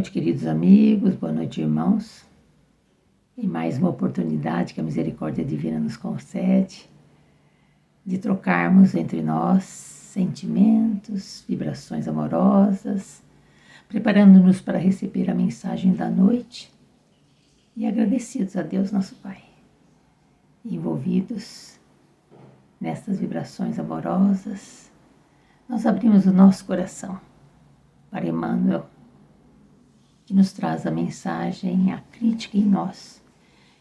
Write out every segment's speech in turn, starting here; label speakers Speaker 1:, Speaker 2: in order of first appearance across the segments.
Speaker 1: noite, queridos amigos, boa noite, irmãos. E mais uma oportunidade que a misericórdia divina nos concede de trocarmos entre nós sentimentos, vibrações amorosas, preparando-nos para receber a mensagem da noite e agradecidos a Deus, nosso Pai, envolvidos nestas vibrações amorosas, nós abrimos o nosso coração para Emmanuel, que nos traz a mensagem, a crítica em nós,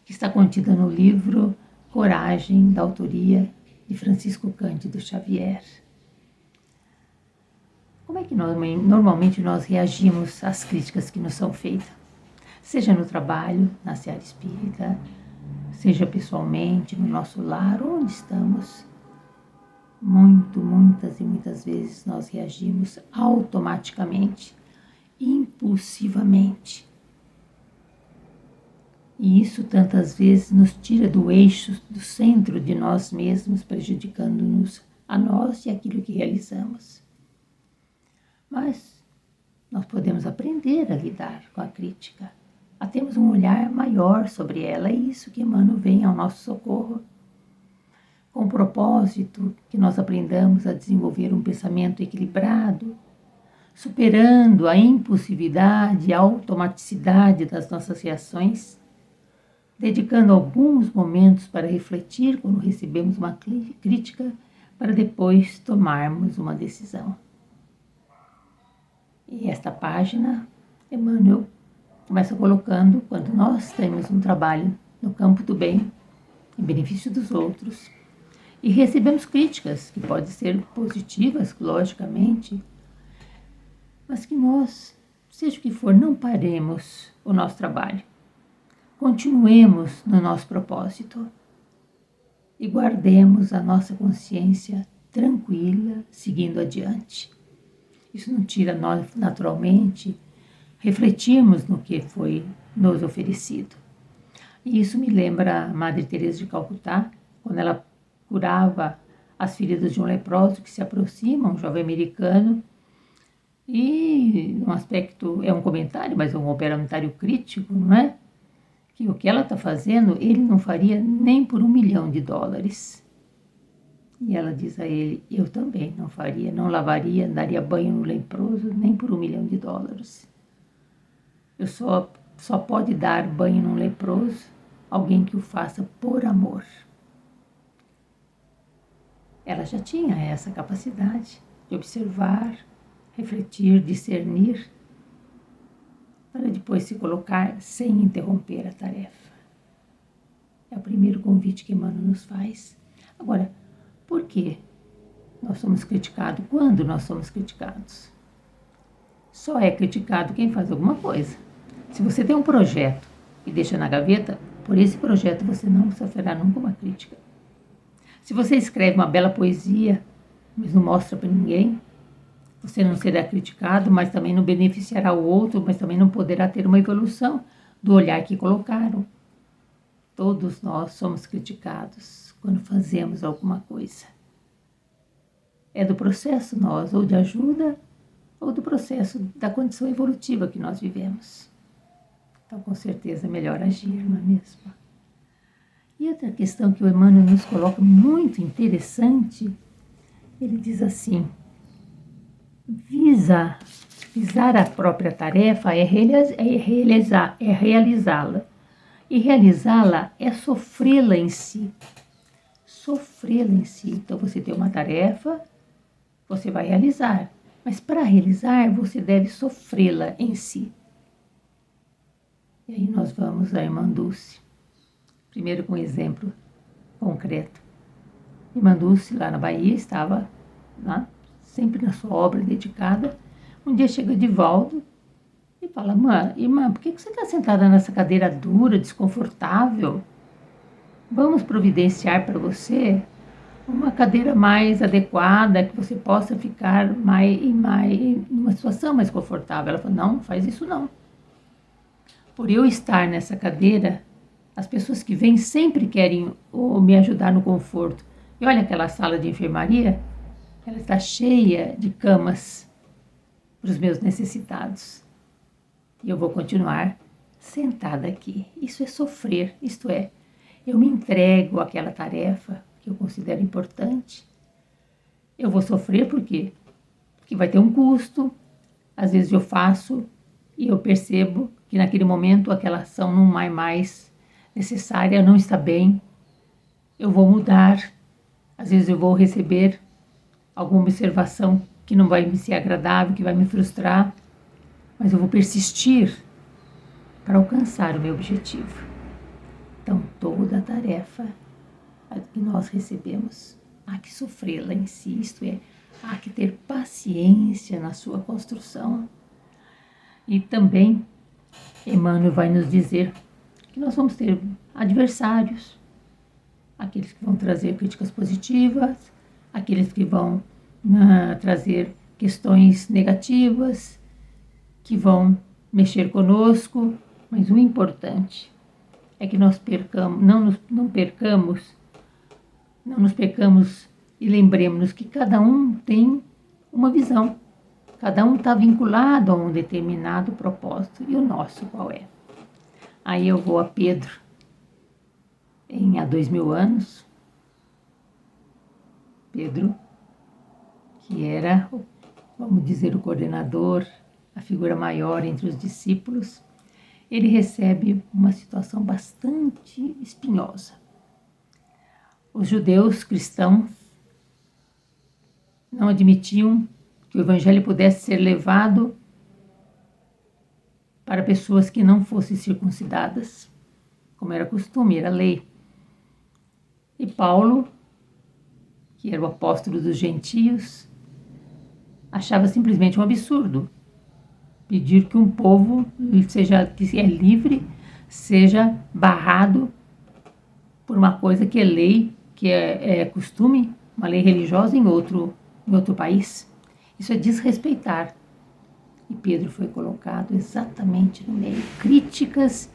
Speaker 1: que está contida no livro Coragem, da autoria de Francisco Cândido Xavier. Como é que normalmente nós reagimos às críticas que nos são feitas? Seja no trabalho, na seara espírita, seja pessoalmente, no nosso lar, onde estamos. Muitas e muitas vezes nós reagimos automaticamente, impulsivamente. E isso tantas vezes nos tira do eixo, do centro de nós mesmos, prejudicando-nos a nós e aquilo que realizamos. Mas nós podemos aprender a lidar com a crítica, a termos um olhar maior sobre ela. É isso que Emmanuel vem ao nosso socorro, com o propósito que nós aprendamos a desenvolver um pensamento equilibrado, superando a impulsividade e a automaticidade das nossas reações, dedicando alguns momentos para refletir quando recebemos uma crítica, para depois tomarmos uma decisão. E esta página, Emmanuel começa colocando quando nós temos um trabalho no campo do bem, em benefício dos outros, e recebemos críticas, que podem ser positivas, logicamente, mas que nós, seja o que for, não paremos o nosso trabalho. Continuemos no nosso propósito e guardemos a nossa consciência tranquila, seguindo adiante. Isso não tira nós, naturalmente, refletirmos no que foi nos oferecido. E isso me lembra a Madre Teresa de Calcutá, quando ela curava as feridas de um leproso que se aproxima, um jovem americano, e no aspecto, é um comentário, mas é um comentário crítico, não é? Que o que ela está fazendo, ele não faria nem por $1 milhão. E ela diz a ele, eu também não faria, não lavaria, daria banho no leproso, nem por $1 milhão. Eu só pode dar banho num leproso alguém que o faça por amor. Ela já tinha essa capacidade de observar, refletir, discernir, para depois se colocar sem interromper a tarefa. É o primeiro convite que Emmanuel nos faz. Agora, por que nós somos criticados? Quando nós somos criticados? Só é criticado quem faz alguma coisa. Se você tem um projeto e deixa na gaveta, por esse projeto você não sofrerá nunca uma crítica. Se você escreve uma bela poesia, mas não mostra para ninguém, você não será criticado, mas também não beneficiará o outro, mas também não poderá ter uma evolução do olhar que colocaram. Todos nós somos criticados quando fazemos alguma coisa. É do processo nós, ou de ajuda, ou do processo da condição evolutiva que nós vivemos. Então, com certeza, é melhor agir, não é mesmo? E outra questão que o Emmanuel nos coloca muito interessante, ele diz assim, visar a própria tarefa é realizá-la. E realizá-la é sofrê-la em si. Sofrê-la em si. Então, você tem uma tarefa, você vai realizar. Mas para realizar, você deve sofrê-la em si. E aí nós vamos à Irmã Dulce. Primeiro com um exemplo concreto. Irmã Dulce, lá na Bahia, estava sempre na sua obra dedicada. Um dia chega Divaldo e fala, irmã, por que você está sentada nessa cadeira dura, desconfortável? Vamos providenciar para você uma cadeira mais adequada, que você possa ficar numa situação mais confortável. Ela falou, não faz isso não. Por eu estar nessa cadeira, as pessoas que vêm sempre querem me ajudar no conforto. E olha aquela sala de enfermaria, ela está cheia de camas para os meus necessitados. E eu vou continuar sentada aqui. Isso é sofrer, isto é, eu me entrego àquela tarefa que eu considero importante. Eu vou sofrer porque vai ter um custo. Às vezes eu faço e eu percebo que naquele momento aquela ação não é mais necessária, não está bem. Eu vou mudar. Às vezes eu vou receber alguma observação que não vai me ser agradável, que vai me frustrar, mas eu vou persistir para alcançar o meu objetivo. Então, toda a tarefa que nós recebemos, há que sofrê-la em si, isto é, há que ter paciência na sua construção. E também, Emmanuel vai nos dizer que nós vamos ter adversários, aqueles que vão trazer críticas positivas, aqueles que vão trazer questões negativas, que vão mexer conosco, mas o importante é que nós não nos percamos e lembremos que cada um tem uma visão, cada um está vinculado a um determinado propósito, e o nosso qual é? Aí eu vou a Pedro, há 2000 anos, Pedro, que era, vamos dizer, o coordenador, a figura maior entre os discípulos, ele recebe uma situação bastante espinhosa. Os judeus cristãos não admitiam que o evangelho pudesse ser levado para pessoas que não fossem circuncidadas, como era costume, era lei. E Paulo, que era o apóstolo dos gentios, achava simplesmente um absurdo pedir que um povo que é livre seja barrado por uma coisa que é lei, que é costume, uma lei religiosa em outro país. Isso é desrespeitar. E Pedro foi colocado exatamente no meio. Críticas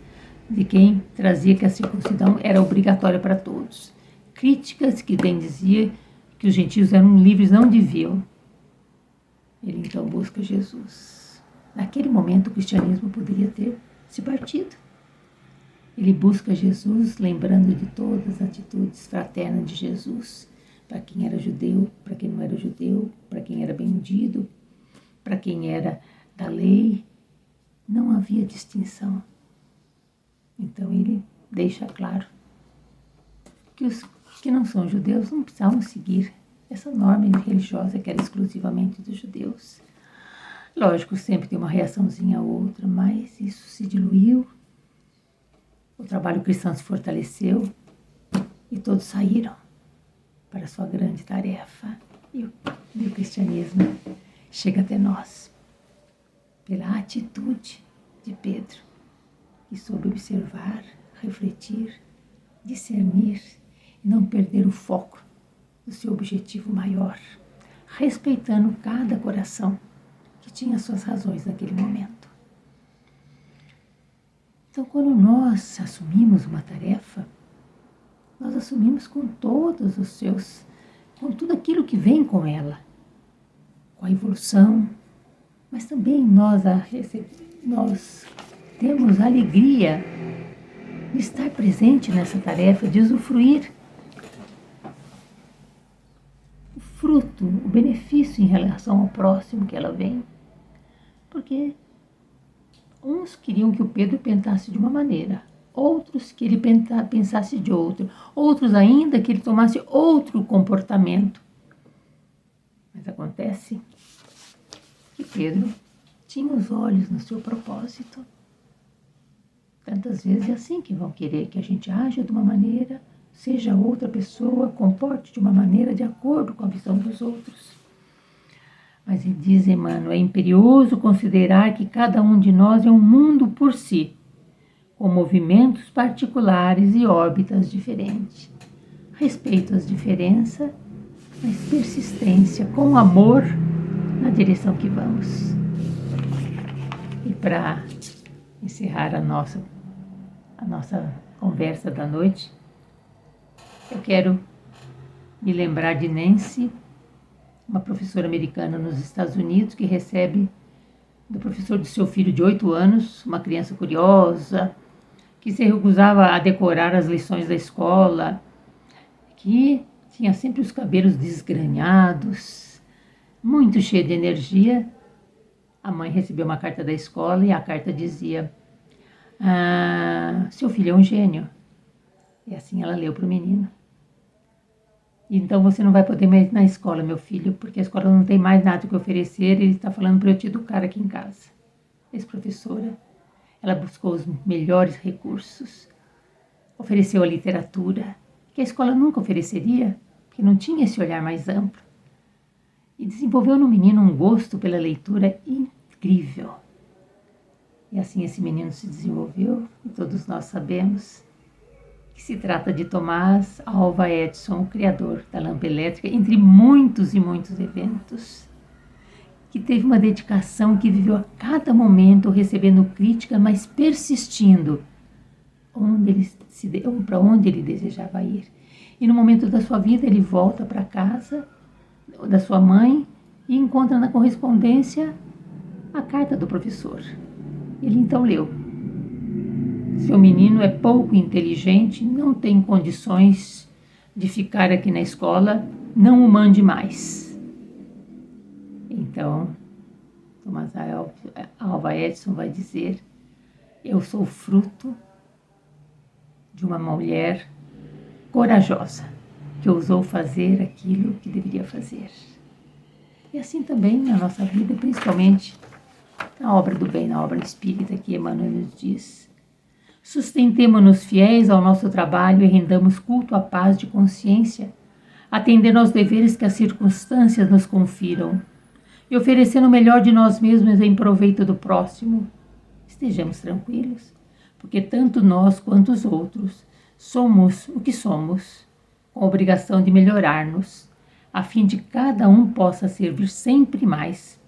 Speaker 1: de quem trazia que a circuncisão era obrigatória para todos. Críticas que quem dizia que os gentios eram livres, não deviam. Ele então busca Jesus. Naquele momento o cristianismo poderia ter se partido. Ele busca Jesus, lembrando de todas as atitudes fraternas de Jesus, para quem era judeu, para quem não era judeu, para quem era bendido, para quem era da lei, não havia distinção. Então ele deixa claro que os que não são judeus não precisavam seguir essa norma religiosa que era exclusivamente dos judeus. Lógico, sempre tem uma reaçãozinha ou outra, mas isso se diluiu, o trabalho cristão se fortaleceu e todos saíram para a sua grande tarefa. E o cristianismo chega até nós pela atitude de Pedro, que soube observar, refletir, discernir e não perder o foco do seu objetivo maior, respeitando cada coração que tinha suas razões naquele momento. Então, quando nós assumimos uma tarefa, nós assumimos com todos os seus, com tudo aquilo que vem com ela, com a evolução, mas também nós temos a alegria de estar presente nessa tarefa, de usufruir o fruto, o benefício em relação ao próximo que ela vem. Porque uns queriam que o Pedro pensasse de uma maneira, outros que ele pensasse de outra, outros ainda que ele tomasse outro comportamento. Mas acontece que Pedro tinha os olhos no seu propósito. Tantas vezes é assim que vão querer que a gente haja de uma maneira, seja outra pessoa, comporte de uma maneira de acordo com a visão dos outros. Mas ele diz, Emmanuel, é imperioso considerar que cada um de nós é um mundo por si, com movimentos particulares e órbitas diferentes. Respeito às diferenças, mas persistência, com amor na direção que vamos. E para encerrar a nossa conversa da noite, eu quero me lembrar de Nancy, uma professora americana nos Estados Unidos que recebe do professor do seu filho de 8 anos, uma criança curiosa, que se recusava a decorar as lições da escola, que tinha sempre os cabelos desgrenhados, muito cheio de energia. A mãe recebeu uma carta da escola e a carta dizia: seu filho é um gênio. E assim ela leu para o menino. Então você não vai poder mais ir na escola, meu filho, porque a escola não tem mais nada que oferecer. Ele está falando para eu te educar aqui em casa. Ex-professora, ela buscou os melhores recursos, ofereceu a literatura, que a escola nunca ofereceria, porque não tinha esse olhar mais amplo. E desenvolveu no menino um gosto pela leitura incrível. E assim esse menino se desenvolveu, e todos nós sabemos que se trata de Thomas Alva Edison, o criador da lâmpada elétrica, entre muitos e muitos eventos, que teve uma dedicação, que viveu a cada momento recebendo crítica, mas persistindo para onde ele desejava ir. E no momento da sua vida ele volta para casa da sua mãe e encontra na correspondência a carta do professor. Ele então leu: seu menino é pouco inteligente, não tem condições de ficar aqui na escola, não o mande mais. Então, Thomas Alva Edison vai dizer: eu sou fruto de uma mulher corajosa, que ousou fazer aquilo que deveria fazer. E assim também na nossa vida, principalmente na obra do bem, na obra espírita, que Emmanuel nos diz: sustentemo-nos fiéis ao nosso trabalho e rendamos culto à paz de consciência, atendendo aos deveres que as circunstâncias nos confiram e oferecendo o melhor de nós mesmos em proveito do próximo. Estejamos tranquilos, porque tanto nós quanto os outros somos o que somos, com a obrigação de melhorar-nos, a fim de que cada um possa servir sempre mais,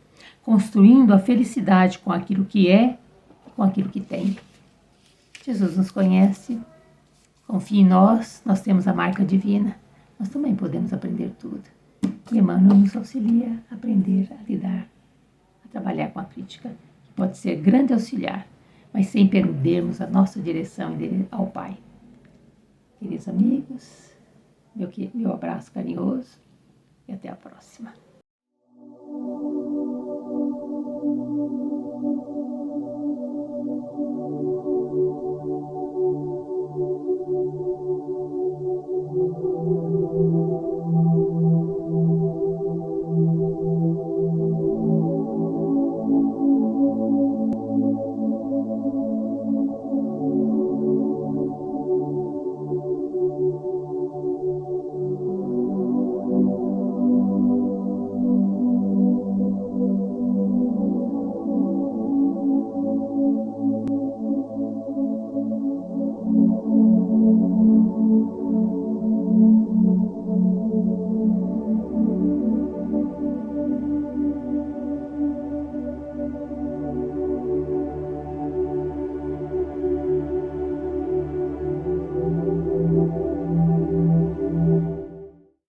Speaker 1: construindo a felicidade com aquilo que é e com aquilo que tem. Jesus nos conhece, confia em nós, nós temos a marca divina, nós também podemos aprender tudo. E Emmanuel nos auxilia a aprender a lidar, a trabalhar com a crítica, que pode ser grande auxiliar, mas sem perdermos a nossa direção ao Pai. Queridos amigos, meu abraço carinhoso e até a próxima.